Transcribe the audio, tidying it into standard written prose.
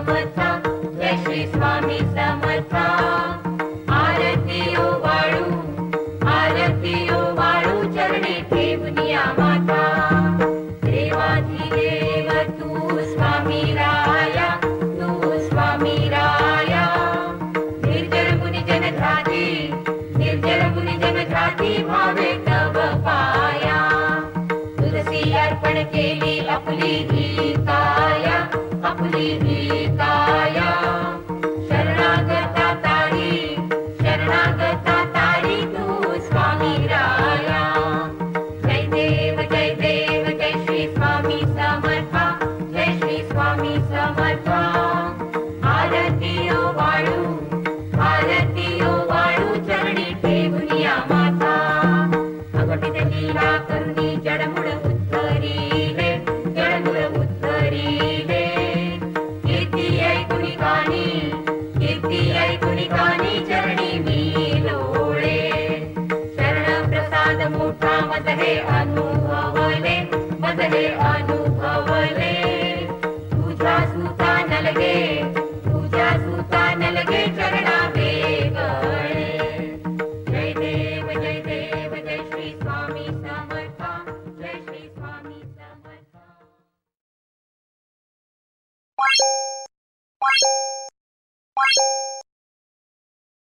समर्थ जय श्री स्वामी समर्थ आरती ओ वाळू चरणी ठेवूनिया माता देवाधिदेव तू स्वामी राया निर्जल मुनि जन घ्राती भावे तव पाया तुलसी अर्पण केली आपली ही काया शरणागता तारी तू स्वामी राया जय देव जय श्री स्वामी समर्थ जय श्री स्वामी समर्थ आरती ओ वाळू चरणी ठेवूनिया माता अगटित लीला करुणी जडमुळ उद्धरिले कीर्ती ऐकुनी गाणी चरणी मी लोळे शरण प्रसाद मोठा मत हे